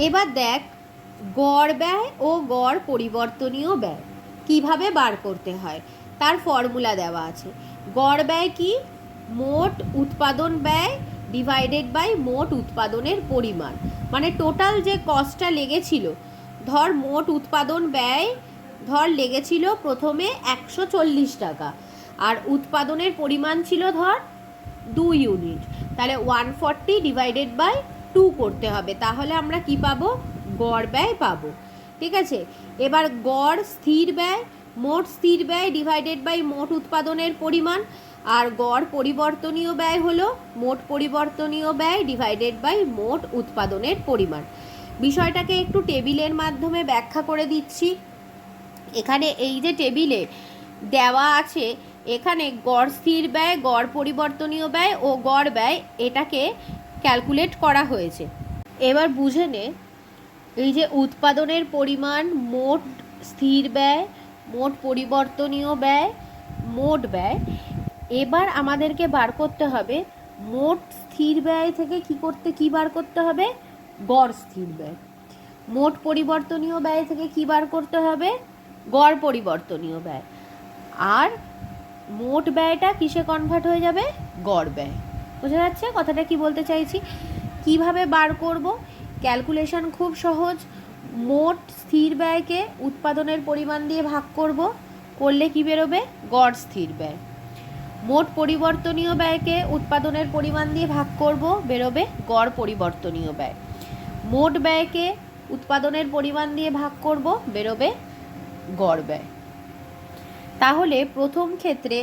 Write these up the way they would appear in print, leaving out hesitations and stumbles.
এবার দেখ গড় ব্যয় ও গড় পরিবর্তনীয় ব্যয় কিভাবে বার করতে হয় তার ফর্মুলা দেওয়া আছে। গড় ব্যয় কি? মোট উৎপাদন ব্যয় ডিভাইডেড বাই মোট উৎপাদনের পরিমাণ, মানে টোটাল যে কস্টটা লেগেছিল, ধর মোট উৎপাদন ব্যয় ধর লেগেছিল প্রথমে 140 টাকা, আর উৎপাদনের পরিমাণ ছিল ধর 2 ইউনিট, তাহলে 140 ডিভাইডেড বাই 2 করতে হবে, তাহলে আমরা কি পাবো? গড় ব্যয় পাবো। ঠিক আছে, এবার গড় স্থির ব্যয়, মোট স্থির ব্যয় ডিভাইডেড বাই মোট উৎপাদনের পরিমাণ, আর গড় পরিবর্তনীয় ব্যয় হলো মোট পরিবর্তনীয় ব্যয় ডিভাইডেড বাই মোট উৎপাদনের পরিমাণ। বিষয়টাকে একটু টেবিলের মাধ্যমে ব্যাখ্যা করে দিচ্ছি। এখানে এই যে টেবিলে দেওয়া আছে, এখানে গড় স্থির ব্যয়, গড় পরিবর্তনীয় ব্যয় ও গড় ব্যয় এটাকে ক্যালকুলেট করা হয়েছে। এবার বুঝে নে, এই যে উৎপাদনের পরিমাণ, মোট স্থির ব্যয়, মোট পরিবর্তনীয় ব্যয়, মোট ব্যয়, এবার আমাদেরকে বার করতে হবে মোট স্থির ব্যয় থেকে কি বার করতে হবে? গড় স্থির ব্যয়। মোট পরিবর্তনীয় ব্যয় থেকে কি বার করতে হবে? গড় পরিবর্তনীয় ব্যয়। আর মোট ব্যয়টা কিসে কনভার্ট হয়ে যাবে? গড় ব্যয়। বোঝা যাচ্ছে কথাটা কি বলতে চাইছি? কিভাবে বার করব? ক্যালকুলেশন খুব সহজ। মোট স্থির ব্যয়কে উৎপাদনের পরিমাণ দিয়ে ভাগ করব, করলে কি বেরোবে? গড় স্থির ব্যয়। মোট পরিবর্তনীয় ব্যয়কে উৎপাদনের পরিমাণ দিয়ে ভাগ করব, বেরোবে গড় পরিবর্তনীয় ব্যয়। মোট ব্যয়কে উৎপাদনের পরিমাণ দিয়ে ভাগ করব, বেরোবে গড় ব্যয়। তাহলে প্রথম ক্ষেত্রে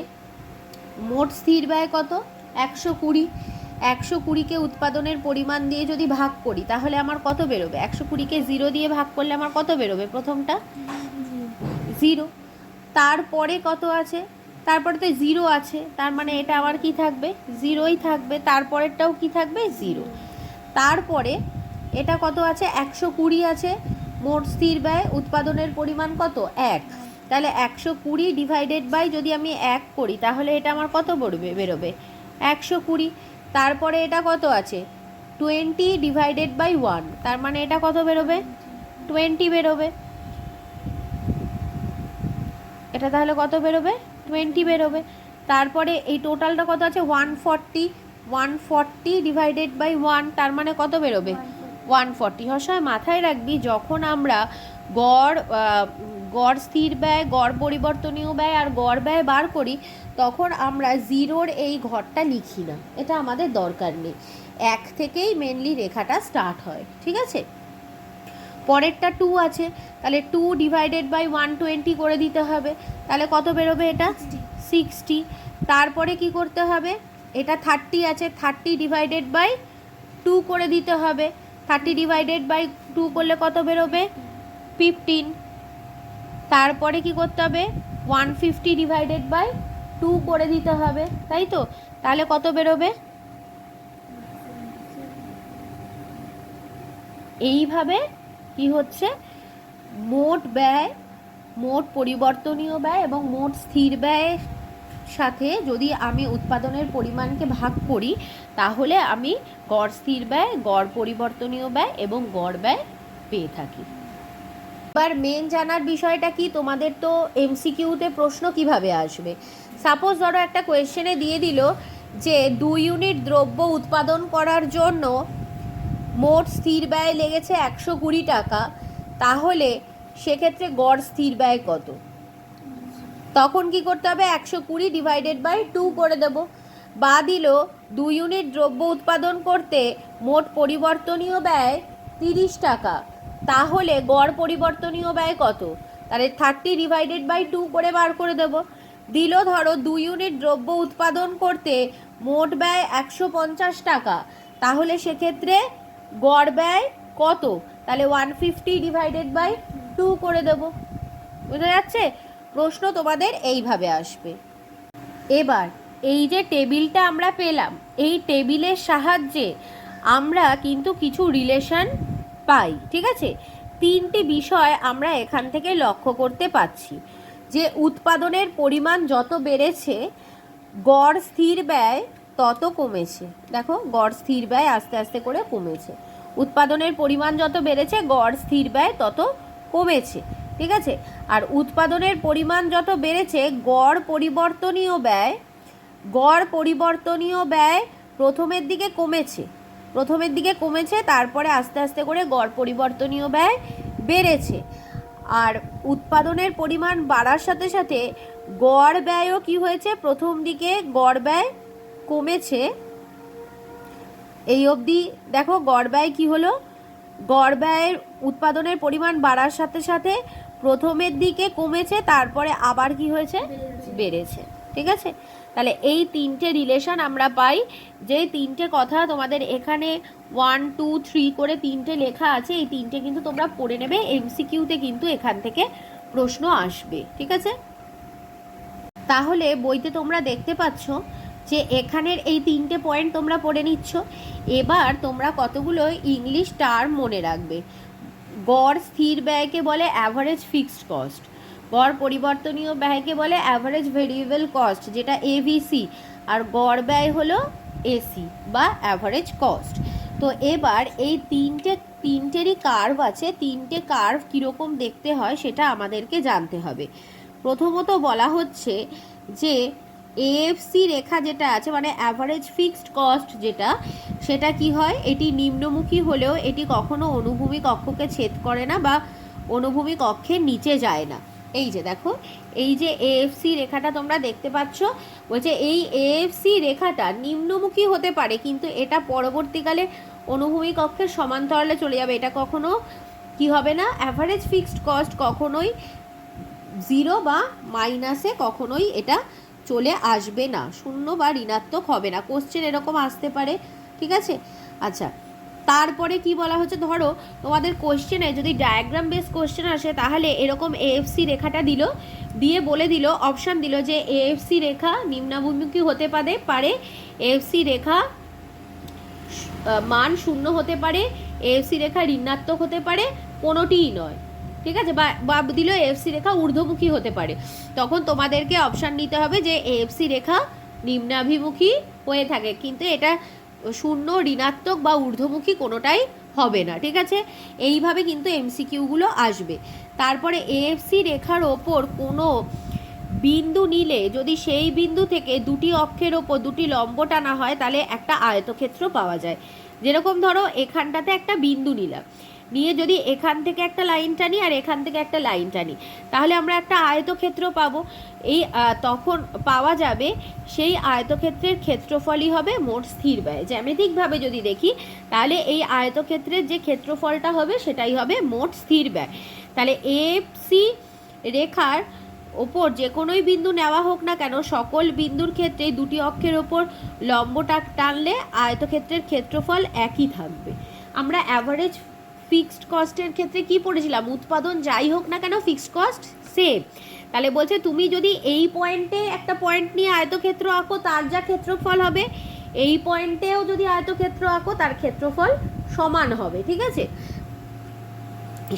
মোট স্থির ব্যয় কত? 120। 120কে উৎপাদনের পরিমাণ দিয়ে যদি ভাগ করি তাহলে আমার কত বেরোবে? 120কে 0 দিয়ে ভাগ করলে আমার কত বেরোবে? প্রথমটা 0। তারপরে কত আছে? তারপরে তো 0 আছে, তার মানে এটা আবার কি থাকবে? 0ই থাকবে। তারপরেরটাও কি থাকবে? 0। তারপরে এটা কত আছে? 120 আছে। মোট স্থির ব্যয়, উৎপাদনের পরিমাণ কত? 1। তাহলে 120 ডিভাইডেড বাই যদি আমি 1 করি তাহলে এটা আমার কত বেরোবে? 120। তারপরে এটা কত আছে? 20 ডিভাইডেড বাই 1, তার মানে এটা কত বেরোবে? 20 বেরোবে। এটা তাহলে কত বেরোবে? 20 বেরোবে। তারপরে এই টোটালটা কত আছে? 140। 140 ডিভাইডেড বাই 1, তার মানে কত বেরোবে? 140। সবসময় মাথায় রাখবি, যখন আমরা গড় স্থির ব্যয়, গড় পরিবর্তনীয় ব্যয় আর গড় ব্যয় বার করি তখন আমরা 0-র এই ঘরটা লিখি না, এটা আমাদের দরকার নেই। 1 থেকেই মেনলি রেখাটা স্টার্ট হয়। ঠিক আছে, পরেরটা 2 আছে, তাহলে 2 ডিভাইডেড বাই 120 করে দিতে হবে, তাহলে কত বেরোবে? এটা 60। তারপরে কি করতে হবে? এটা 30 আছে, 30 ডিভাইডেড বাই 2 করে দিতে হবে। 30 ডিভাইডেড বাই 2 করলে কত বেরোবে? 15। তারপরে কি করতে হবে? 150 ডিভাইডেড বাই 2 করে দিতে হবে, তাই তো? তাহলে কত বেরোবে? এইভাবে কি হচ্ছে, মোট ব্যয়, মোট পরিবর্তনীয় ব্যয় এবং মোট স্থির ব্যয়ের সাথে যদি আমি উৎপাদনের পরিমাণকে ভাগ করি তাহলে আমি গড় স্থির ব্যয়, গড় পরিবর্তনীয় ব্যয় এবং গড় ব্যয় পেয়ে থাকি। এবার মেন জানার বিষয়টা কি, তোমাদের তো এমসিকিউতে প্রশ্ন কিভাবে আসবে। সাপোজ ধরো একটা কোয়েশ্চেনে দিয়ে দিল যে 2 ইউনিট দ্রব্য উৎপাদন করার জন্য মোট স্থির ব্যয় লেগেছে 120 টাকা, তাহলে সেক্ষেত্রে গড় স্থির ব্যয় কত? তখন কি করতে হবে? 120 ডিভাইডেড বাই 2 করে দেব। বা দিল 2 ইউনিট দ্রব্য উৎপাদন করতে মোট পরিবর্তনীয় ব্যয় 30 টাকা, তাহলে গড় পরিবর্তনীয় ব্যয় কত? তাহলে 30 ডিভাইডেড বাই 2 করে বার করে দেব। দিল ধরো 2 ইউনিট দ্রব্য উৎপাদন করতে মোট ব্যয় 150 টাকা, তাহলে সেক্ষেত্রে গড় ব্যয় কত? তাহলে 150 ডিভাইডেড বাই 2 করে দেব। বুঝা যাচ্ছে? প্রশ্ন তোমাদের এইভাবে আসবে। এবার এই যে টেবিলটা আমরা পেলাম, এই টেবিলের সাহায্যে আমরা কিন্তু কিছু রিলেশন পাই। ঠিক আছে, 3টি বিষয় আমরা এখান থেকে লক্ষ্য করতে পারছি যে উৎপাদনের পরিমাণ যত বেড়েছে গড় স্থির ব্যয় তত কমেছে। দেখো, গড় স্থির ব্যয় আস্তে আস্তে করে কমেছে। উৎপাদনের পরিমাণ যত বেড়েছে গড় স্থির ব্যয় তত কমেছে, ঠিক আছে। আর উৎপাদনের পরিমাণ যত বেড়েছে গড় পরিবর্তনীয় ব্যয় প্রথমের দিকে কমেছে, তারপরে আস্তে আস্তে করে গড় পরিবর্তনীয় ব্যয় বেড়েছে। আর উৎপাদনের পরিমাণ বাড়ার সাথে সাথে গড় ব্যয়ও কি হয়েছে, প্রথম দিকে গড় ব্যয় কমেছে। এই অবধি দেখো গড় ব্যয় কি হলো, গড় ব্যয়ের উৎপাদনের পরিমাণ বাড়ার সাথে সাথে প্রথমের দিকে কমেছে, তারপরে আবার কি হয়েছে, বেড়েছে, ঠিক আছে। তাহলে এই তিনটে রিলেশন আমরা পাই, যে তিনটে কথা তোমাদের এখানে 1 2 3 করে তিনটে লেখা আছে, এই তিনটে কিন্তু তোমরা পড়ে নেবে, এমসিকিউতে কিন্তু এখান থেকে প্রশ্ন আসবে, ঠিক আছে। তাহলে বইতে তোমরা দেখতে পাচ্ছ যে এখানের এই তিনটে পয়েন্ট তোমরা পড়ে নিচ্ছ। এবার তোমরা কতগুলো ইংলিশ টার্ম মনে রাখবে। গড় স্থির ব্যয়কে বলে অ্যাভারেজ ফিক্সড কস্ট, গড় পরিবর্তনীয় ব্যয়কে বলে অ্যাভারেজ ভেরিয়েবল কস্ট যেটা এভিসি, আর গড় ব্যয় হলো এসি বা অ্যাভারেজ কস্ট। তো এবার এই তিনটেরই কার্ভ আছে, তিনটে কার্ভ কীরকম দেখতে হয় সেটা আমাদেরকে জানতে হবে। প্রথমত বলা হচ্ছে যে এএফসি রেখা যেটা আছে মানে অ্যাভারেজ ফিক্সড কস্ট যেটা, সেটা কি হয়, এটি নিম্নমুখী হলেও এটি কখনো অনুভূমিক অক্ষকে ছেদ করে না বা অনুভূমিক অক্ষের নিচে যায় না। এই যে দেখো, এই যে এএফসি রেখাটা তোমরা দেখতে পাচ্ছ, বলছে এই এএফসি রেখাটা নিম্নমুখী হতে পারে কিন্তু এটা পরবর্তীকালে অনুভূমিক অক্ষের সমান্তরালে চলে যাবে, এটা কখনো কি হবে না, অ্যাভারেজ ফিক্সড কস্ট কখনোই জিরো বা মাইনাসে কখনোই এটা চলে আসবে না, শূন্য বা ঋণাত্মক হবে না। কোশ্চেন এরকম আসতে পারে, ঠিক আছে। আচ্ছা, তারপরে কি বলা হচ্ছে, ধরো তোমাদের কোশ্চেনে যদি ডায়াগ্রাম বেস কোশ্চেন আসে তাহলে এরকম এএফসি রেখাটা দিল, দিয়ে বলে দিল, অপশান দিল যে এএফসি রেখা নিম্নাভিমুখী হতে পারে, এএফসি রেখা মান শূন্য হতে পারে, এএফসি রেখা ঋণাত্মক হতে পারে, কোনোটিই নয়, ঠিক আছে। বা দিল এএফসি রেখা ঊর্ধ্বমুখী হতে পারে, তখন তোমাদেরকে অপশান নিতে হবে যে এএফসি রেখা নিম্নাভিমুখী হয়ে থাকে, কিন্তু এটা শূন্য, ঋণাত্মক বা ঊর্ধ্বমুখী কোনোটাই হবে না, ঠিক আছে। এইভাবে কিন্তু এমসিকিউগুলো আসবে। তারপরে এএফসি রেখার ওপর কোনো বিন্দু নিলে যদি সেই বিন্দু থেকে দুটি অক্ষের ওপর দুটি লম্ব টানা হয় তাহলে একটা আয়তক্ষেত্র পাওয়া যায়। যেরকম ধরো এখানটাতে একটা বিন্দু নিলাম, নিয়ে যদি এখান থেকে একটা লাইন টানি আর এখান থেকে একটা লাইন টানি তাহলে আমরা একটা আয়তক্ষেত্র পাবো। এই তখন পাওয়া যাবে সেই আয়তক্ষেত্রের ক্ষেত্রফলই হবে মোট স্থির ব্যয়। জ্যামিতিকভাবে যদি দেখি তাহলে এই আয়তক্ষেত্রের যে ক্ষেত্রফলটা হবে সেটাই হবে মোট স্থির ব্যয়। তাহলে এএফসি রেখার ওপর যে কোনোই বিন্দু নেওয়া হোক না কেন, সকল বিন্দুর ক্ষেত্রে দুটি অক্ষের ওপর লম্বটা টানলে আয়তক্ষেত্রের ক্ষেত্রফল একই থাকবে। আমরা অ্যাভারেজ ফিক্সড কস্টের ক্ষেত্রে কি পড়েছিলাম, উৎপাদন যাই হোক না কেন ফিক্সড কস্ট সেম। তাহলে বলছে তুমি যদি এই পয়েন্টে একটা পয়েন্ট নিয়ে আয়তক্ষেত্র আঁকো তার যা ক্ষেত্রফল হবে, এই পয়েন্টেও যদি আয়তক্ষেত্র আঁকো তার ক্ষেত্রফল সমান হবে, ঠিক আছে।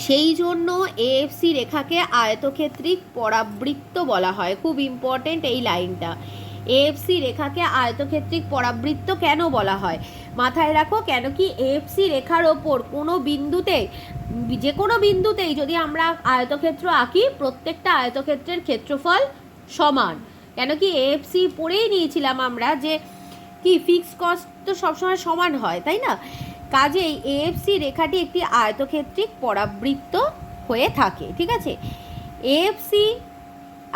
সেই জন্য এএফসি রেখাকে আয়তক্ষেত্রিক পরাবৃত্ত বলা হয়। খুব ইম্পর্টেন্ট এই লাইনটা, এএফসি রেখাকে আয়তক্ষেত্রিক পরাবৃত্ত কেন বলা হয় মাথায় রাখো। কেন কি এএফসি রেখার ওপর কোনো বিন্দুতে, যে কোনো বিন্দুতেই যদি আমরা আয়তক্ষেত্র আঁকি প্রত্যেকটা আয়তক্ষেত্রের ক্ষেত্রফল সমান। কেন কি এএফসি পড়েই নিয়েছিলাম আমরা যে কি ফিক্সড কস্ট তো সবসময় সমান হয়, তাই না। কাজেই এএফসি রেখাটি একটি আয়তক্ষেত্রিক পরাবৃত্ত হয়ে থাকে, ঠিক আছে। এএফসি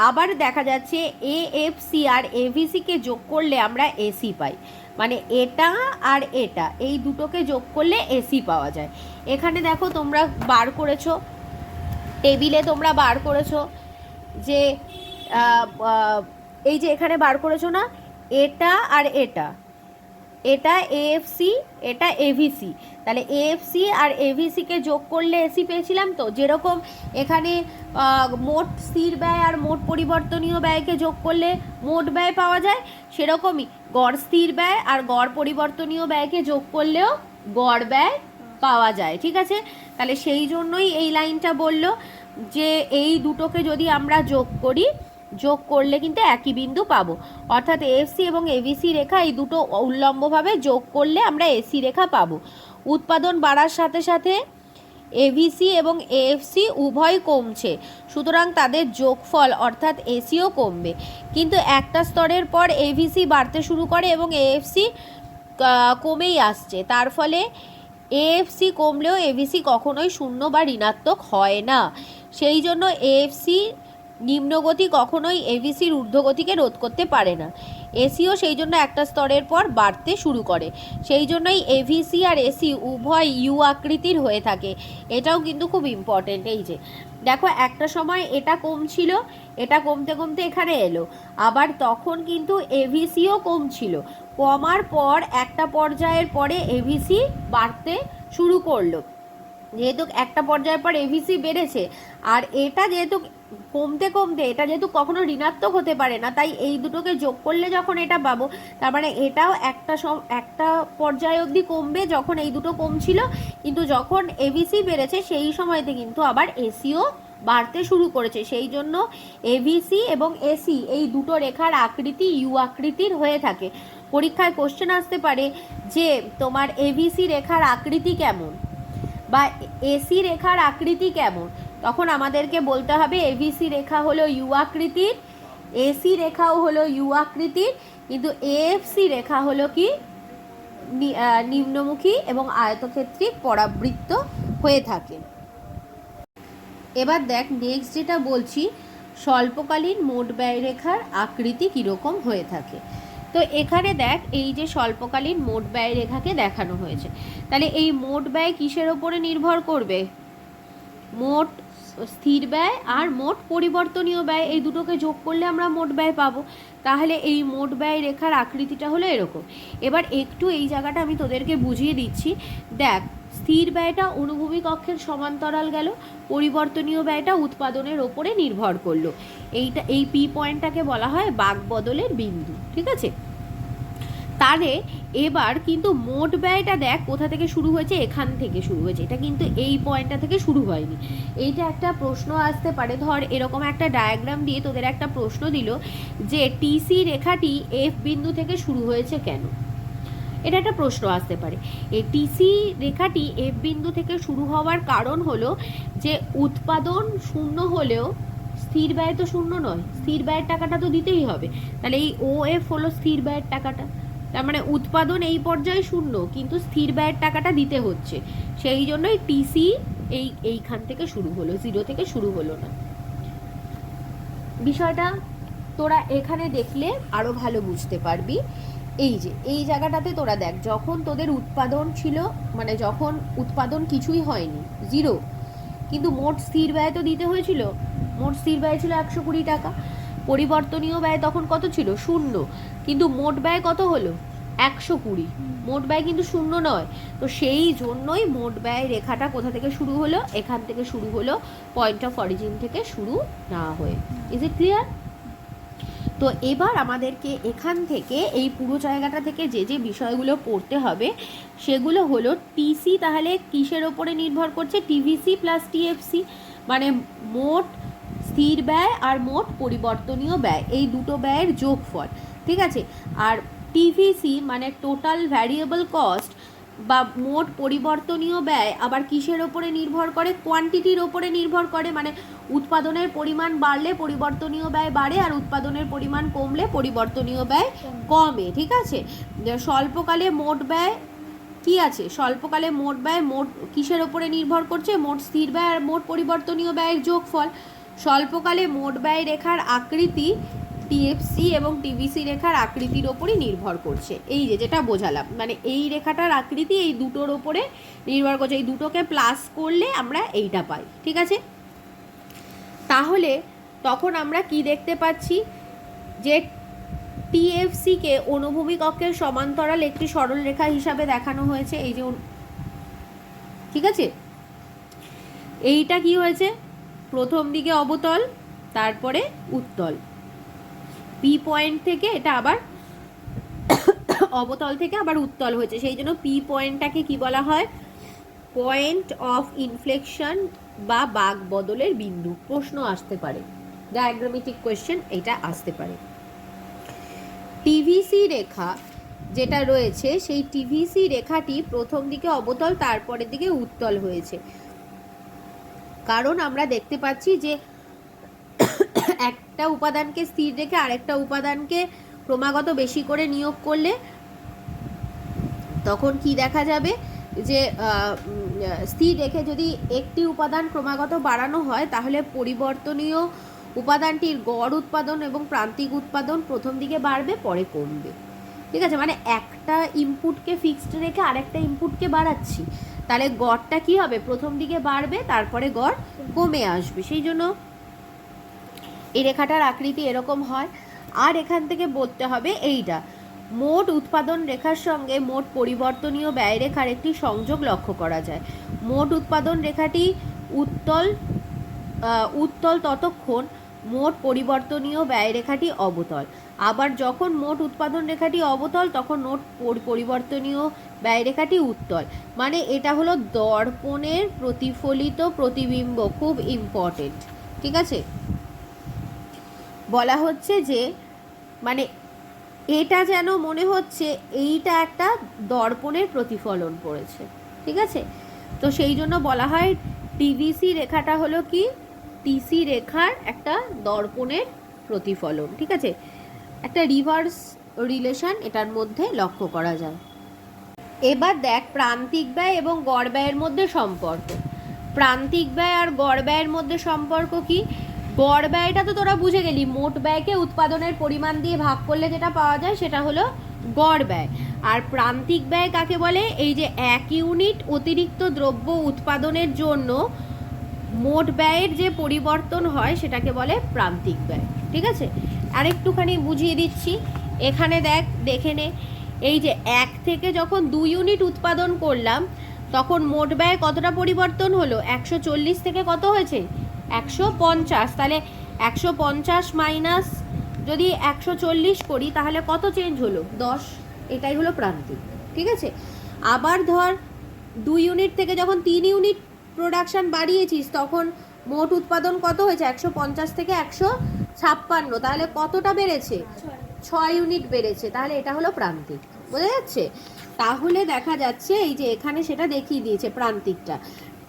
আবার দেখা যাচ্ছে এএফসি আর এভিসিকে যোগ করলে আমরা এসি পাই, মানে এটা আর এটা এই দুটোকে যোগ করলে এসি পাওয়া যায়। এখানে দেখো তোমরা বার করেছো, টেবিলে তোমরা বার করেছো যে এই যে এখানে বার করেছো না, এটা আর এটা, এটা এএফসি এটা এভিসি, তাহলে এএফসি আর এভিসিকে যোগ করলে এসি পেয়েছিলাম। তো যেরকম এখানে মোট স্থির ব্যয় আর মোট পরিবর্তনীয় ব্যয়কে যোগ করলে মোট ব্যয় পাওয়া যায়, সেরকমই গড় স্থির ব্যয় আর গড় পরিবর্তনীয় ব্যয়কে যোগ করলেও গড় ব্যয় পাওয়া যায়, ঠিক আছে। তাহলে সেই জন্যই এই লাইনটা বলল যে এই দুটোকে যদি আমরা যোগ করি, যোগ করলে কিন্তু একই বিন্দু পাবো, অর্থাৎ এএফসি এবং এভিসি রেখা এই দুটো উল্লম্বভাবে যোগ করলে আমরা এসি রেখা পাবো। উৎপাদন বাড়ার সাথে সাথে এভিসি এবং এএফসি উভয় কমছে, সুতরাং তাদের যোগফল অর্থাৎ এসিও কমবে। কিন্তু একটা স্তরের পর এভিসি বাড়তে শুরু করে এবং এএফসি কমেই আসছে, তার ফলে এএফসি কমলেও এভিসি কখনোই শূন্য বা ঋণাত্মক হয় না। সেই জন্য এএফসি নিম্নগতি কখনোই এভিসির ঊর্ধ্বগতিকে রোধ করতে পারে না। এসিও সেই জন্য একটা স্তরের পর বাড়তে শুরু করে, সেই জন্যই এভিসি আর এসি উভয় ইউ আকৃতির হয়ে থাকে। এটাও কিন্তু খুব ইম্পর্টেন্ট। এই যে দেখো, একটা সময় এটা কমছিল, এটা কমতে কমতে এখানে এলো, আবার তখন কিন্তু এভিসিও কমছিল, কমার পর একটা পর্যায়ের পরে এভিসি বাড়তে শুরু করলো। যেহেতু একটা পর্যায়ের পর এভিসি বেড়েছে, আর এটা যেহেতু কমতে কমতে, এটা যেহেতু কখনো ঋণাত্মক হতে পারে না, তাই এই দুটোকে যোগ করলে যখন এটা পাবো, তার মানে এটাও একটা পর্যায় অবধি কমবে যখন এই দুটো কমছিল, কিন্তু যখন এভিসি বেড়েছে সেই সময়তে কিন্তু আবার এসিও বাড়তে শুরু করেছে। সেই জন্য এভিসি এবং এসি এই দুটো রেখার আকৃতি ইউ আকৃতির হয়ে থাকে। পরীক্ষায় কোশ্চেন আসতে পারে যে তোমার এভিসি রেখার আকৃতি কেমন বা এসি রেখার আকৃতি কেমন, তখন আমাদেরকে বলতে হবে এভিসি রেখা হলো ইউ আকৃতির, এসি রেখাও হলো ইউ আকৃতির, কিন্তু এএফসি রেখা হলো কি নিম্নমুখী এবং আয়তক্ষেত্রিক পরাবৃত্ত হয়ে থাকে। এবার দেখ নেক্সট যেটা বলছি, স্বল্পকালীন মোট ব্যয় রেখার আকৃতি কীরকম হয়ে থাকে। তো এখানে দেখ, এই যে স্বল্পকালীন মোট ব্যয় রেখাকে দেখানো হয়েছে, তাহলে এই মোট ব্যয় কিসের ওপরে নির্ভর করবে? মোট স্থির ব্যয় আর মোট পরিবর্তনীয় ব্যয়, এই দুটোকে যোগ করলে আমরা মোট ব্যয় পাবো। তাহলে এই মোট ব্যয় রেখার আকৃতিটা হলো এরকম। এবার একটু এই জায়গাটা আমি তোদেরকে বুঝিয়ে দিচ্ছি। দেখ, স্থির ব্যয়টা অনুভূমিক অক্ষের সমান্তরাল গেল, পরিবর্তনীয় ব্যয়টা উৎপাদনের ওপরে নির্ভর করলো। এই পি পয়েন্টটাকে বলা হয় বাঁক বদলের বিন্দু, ঠিক আছে? তাহলে এবার কিন্তু মোট ব্যয়টা দেখ কোথা থেকে শুরু হয়েছে, এখান থেকে শুরু হয়েছে, এটা কিন্তু এই পয়েন্টটা থেকে শুরু হয়নি। এইটা একটা প্রশ্ন আসতে পারে, ধর এরকম একটা ডায়াগ্রাম দিয়ে তোদের একটা প্রশ্ন দিল যে টিসি রেখাটি এফ বিন্দু থেকে শুরু হয়েছে কেন? এটা একটা প্রশ্ন আসতে পারে। এই টিসি রেখাটি এফ বিন্দু থেকে শুরু হওয়ার কারণ হলো যে উৎপাদন শূন্য হলেও স্থির ব্যয় তো শূন্য নয়, স্থির ব্যয়ের টাকাটা তো দিতেই হবে। তাহলে এই ও এফ হলো স্থির ব্যয়ের টাকাটা, তার মানে উৎপাদন এই পর্যায়ে শূন্য কিন্তু স্থির ব্যয়ের টাকাটা দিতে হচ্ছে, সেই জন্যই টিসি এইখান থেকে শুরু হলো, জিরো থেকে শুরু হলো না। বিষয়টা তোরা এখানে দেখলে আরো ভালো বুঝতে পারবি। এই যে এই জায়গাটাতে তোরা দেখ, যখন তোদের উৎপাদন ছিল, মানে যখন উৎপাদন কিছুই হয়নি, জিরো, কিন্তু মোট স্থির ব্যয় তো দিতে হয়েছিল, মোট স্থির ব্যয় ছিল 120 টাকা, পরিবর্তনীয় ব্যয় তখন কত ছিল? শূন্য, কিন্তু মোট ব্যয় কত হলো? 120। মোট ব্যয় কিন্তু শূন্য নয়, তো সেই জন্যই মোট ব্যয় রেখাটা কোথা থেকে শুরু হলো? এখান থেকে শুরু হলো, পয়েন্ট অফ অরিজিন থেকে শুরু না হয়ে। Is it clear? তো এবার আমাদেরকে এখান থেকে এই পুরো জায়গাটা থেকে যে যে বিষয়গুলো পড়তে হবে সেগুলো হলো, টিসি তাহলে কিসের ওপরে নির্ভর করছে? টিভিসি প্লাস টিএফসি, মানে মোট স্থির ব্যয় আর মোট পরিবর্তনীয় ব্যয়, এই দুটো ব্যয়ের যোগফল, ঠিক আছে? আর টিভিসি মানে টোটাল ভ্যারিয়েবল কস্ট বা মোট পরিবর্তনীয় ব্যয় আবার কিসের ওপরে নির্ভর করে? কোয়ান্টিটির ওপরে নির্ভর করে, মানে উৎপাদনের পরিমাণ বাড়লে পরিবর্তনীয় ব্যয় বাড়ে, আর উৎপাদনের পরিমাণ কমলে পরিবর্তনীয় ব্যয় কমে, ঠিক আছে? স্বল্পকালে মোট ব্যয় কি আছে? স্বল্পকালে মোট ব্যয় মোট কিসের ওপরে নির্ভর করছে? মোট স্থির ব্যয় আর মোট পরিবর্তনীয় ব্যয়ের যোগফল। স্বল্পকালে মোট ব্যয় রেখার আকৃতি টিএফসি এবং টিভিসি রেখার আকৃতির ওপরই নির্ভর করছে। এই যে যেটা বোঝালাম, মানে এই রেখাটার আকৃতি এই দুটোর ওপরে নির্ভর করছে, এই দুটোকে প্লাস করলে আমরা এইটা পাই, ঠিক আছে? তাহলে তখন আমরা কি দেখতে পাচ্ছি যে টিএফসিকে অনুভূমিক অক্ষের সমান্তরাল একটি সরল রেখা হিসাবে দেখানো হয়েছে, এই যে, ঠিক আছে? এইটা কি হয়েছে? প্রথম দিকে অবতল, তারপরে উত্তল, পি পয়েন্ট থেকে এটা আবার অবতল থেকে আবার উত্তল হয়েছে, সেই জন্য পি পয়েন্টটাকে কি বলা হয়? পয়েন্ট অফ ইনফ্লেকশন বা বাঁক বদলের বিন্দু। প্রশ্ন আসতে পারে, ডায়াগ্রামেটিক কোয়েশ্চেন এটা আসতে পারে। টিভিসি রেখা যেটা রয়েছে সেই টিভিসি রেখাটি প্রথম দিকে অবতল তারপরের দিকে উত্তল হয়েছে, কারণ আমরা দেখতে পাচ্ছি যে একটা উপাদানকে স্থির রেখে আরেকটা উপাদানকে ক্রমাগত বেশি করে নিয়োগ করলে তখন কি দেখা যাবে যে স্থির রেখে যদি একটি উপাদান ক্রমাগত বাড়ানো হয় তাহলে পরিবর্তনীয় উপাদানটির গড় উৎপাদন এবং প্রান্তিক উৎপাদন প্রথম দিকে বাড়বে, পরে কমবে। ঠিক আছে, মানে একটা ইনপুটকে ফিক্সড রেখে আরেকটা ইনপুটকে বাড়াচ্ছি, তাহলে গড়টা কি হবে, প্রথম দিকে বাড়বে তারপরে গড় কমে আসবে। সেই জন্য এই রেখাটার আকৃতি এরকম হয়। আর এখান থেকে বলতে হবে এইটা মোট উৎপাদন রেখার সঙ্গে মোট পরিবর্তনীয় ব্যয় রেখার একটি সংযোগ লক্ষ্য করা যায়। মোট উৎপাদন রেখাটি উত্তল ততক্ষণ মোট পরিবর্তনীয় ব্যয় রেখাটি অবতল। আবার যখন মোট উৎপাদন রেখাটি অবতল তখন মোট পরিবর্তনীয় ব্যয় রেখাটি উত্তল। মানে এটা হলো দর্পণের প্রতিফলিত প্রতিবিম্ব, খুব ইম্পর্টেন্ট। ঠিক আছে, বলা হচ্ছে যে মানে এটা যেন মনে হচ্ছে এইটা একটা দর্পণের প্রতিফলন পড়েছে। ঠিক আছে, তো সেই জন্য বলা হয় টিভিসি রেখাটা হলো কি, টিসি রেখার একটা দর্পণের প্রতিফলন। ঠিক আছে, একটা রিভার্স রিলেশন এটার মধ্যে লক্ষ্য করা যায়। এবার দেখ প্রান্তিক ব্যয় এবং গড় ব্যয়ের মধ্যে সম্পর্ক। প্রান্তিক ব্যয় আর গড় ব্যয়ের মধ্যে সম্পর্ক কি, গড় ব্যয়টা তো তোরা বুঝে গেলি, মোট ব্যয়কে উৎপাদনের পরিমাণ দিয়ে ভাগ করলে যেটা পাওয়া যায় সেটা হলো গড় ব্যয়। আর প্রান্তিক ব্যয় কাকে বলে, এই যে 1 ইউনিট অতিরিক্ত দ্রব্য উৎপাদনের জন্য মোট ব্যয়ের যে পরিবর্তন হয় সেটাকে বলে প্রান্তিক ব্যয়। ঠিক আছে, আর একটুখানি বুঝিয়ে দিচ্ছি, এখানে দেখে নে, এই যে 1 থেকে যখন 2 ইউনিট উৎপাদন করলাম তখন মোট ব্যয় কতটা পরিবর্তন হলো, 140 থেকে কত হয়েছে 150। তাহলে 150 মাইনাস যদি 140 করি তাহলে কত চেঞ্জ হলো, 10। এটাই হলো প্রান্তিক। ঠিক আছে, আবার ধর 2 ইউনিট থেকে যখন 3 ইউনিট প্রোডাকশান বাড়িয়েছিস তখন মোট উৎপাদন কত হয়েছে, 150 থেকে 156, তাহলে কতটা বেড়েছে, 6 ইউনিট বেড়েছে, তাহলে এটা হলো প্রান্তিক। বোঝা যাচ্ছে? তাহলে দেখা যাচ্ছে এই যে এখানে সেটা দেখিয়ে দিয়েছে প্রান্তিকটা,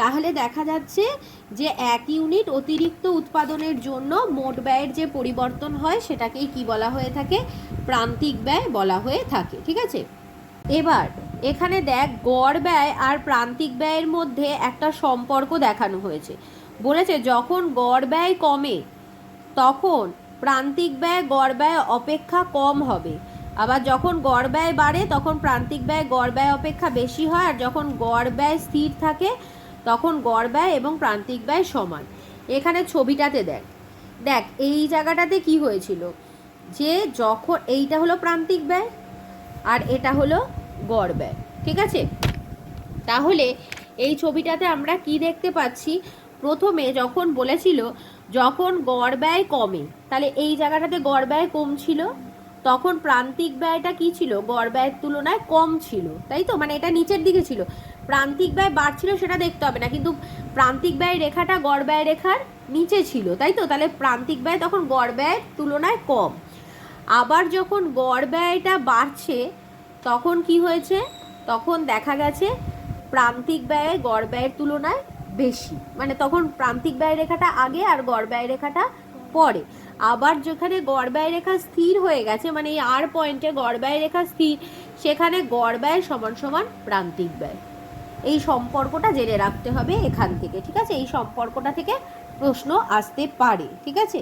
তাহলে দেখা যাচ্ছে যে 1 ইউনিট অতিরিক্ত উৎপাদনের জন্য মোট ব্যয়ের যে পরিবর্তন হয় সেটাকেই কি বলা হয়ে থাকে, প্রান্তিক ব্যয় বলা হয়ে থাকে। ঠিক আছে, এবার এখানে দেখ গড় ব্যয় আর প্রান্তিক ব্যয়ের মধ্যে একটা সম্পর্ক দেখানো হয়েছে। বলেছে যখন গড় ব্যয় কমে তখন প্রান্তিক ব্যয় গড় ব্যয় অপেক্ষা কম হবে, আবার যখন গড় ব্যয় বাড়ে তখন প্রান্তিক ব্যয় গড় ব্যয় অপেক্ষা বেশি হয়, আর যখন গড় ব্যয় স্থির থাকে তখন গড় ব্যয় এবং প্রান্তিক ব্যয় সমান। এখানে ছবিটাতে দেখ এই জায়গাটাতে কি হয়েছিল, যে যখন এইটা হলো প্রান্তিক ব্যয় আর এটা হলো গড় ব্যয়। ঠিক আছে, তাহলে এই ছবিটাতে আমরা কি দেখতে পাচ্ছি, প্রথমে যখন বলেছিল যখন গড় ব্যয় কমে, তাহলে এই জায়গাটাতে গড় ব্যয় কম ছিল, তখন প্রান্তিক ব্যয়টা কি ছিল, গড় ব্যয়ের তুলনায় কম ছিল, তাই তো, মানে এটা নিচের দিকে ছিল, প্রান্তিক ব্যয় বাড়ছিল সেটা দেখতে হবে না, কিন্তু প্রান্তিক ব্যয় রেখাটা গড় ব্যয় রেখার নিচে ছিল, তাই তো, তাহলে প্রান্তিক ব্যয় তখন গড় ব্যয়ের তুলনায় কম। আবার যখন গড় ব্যয়টা বাড়ছে তখন কি হয়েছে, তখন দেখা গেছে প্রান্তিক ব্যয় গড় ব্যয়ের তুলনায় বেশি, মানে তখন প্রান্তিক ব্যয় রেখাটা আগে আর গড় ব্যয় রেখাটা পরে। আবার যেখানে গড় ব্যয় রেখা স্থির হয়ে গেছে, মানে এই আর পয়েন্টে গড় ব্যয় রেখা স্থির, সেখানে গড় ব্যয় সমান সমান প্রান্তিক ব্যয়। এই সম্পর্কটা জেনে রাখতে হবে এখান থেকে। ঠিক আছে, এই সম্পর্কটা থেকে প্রশ্ন আসতে পারে। ঠিক আছে।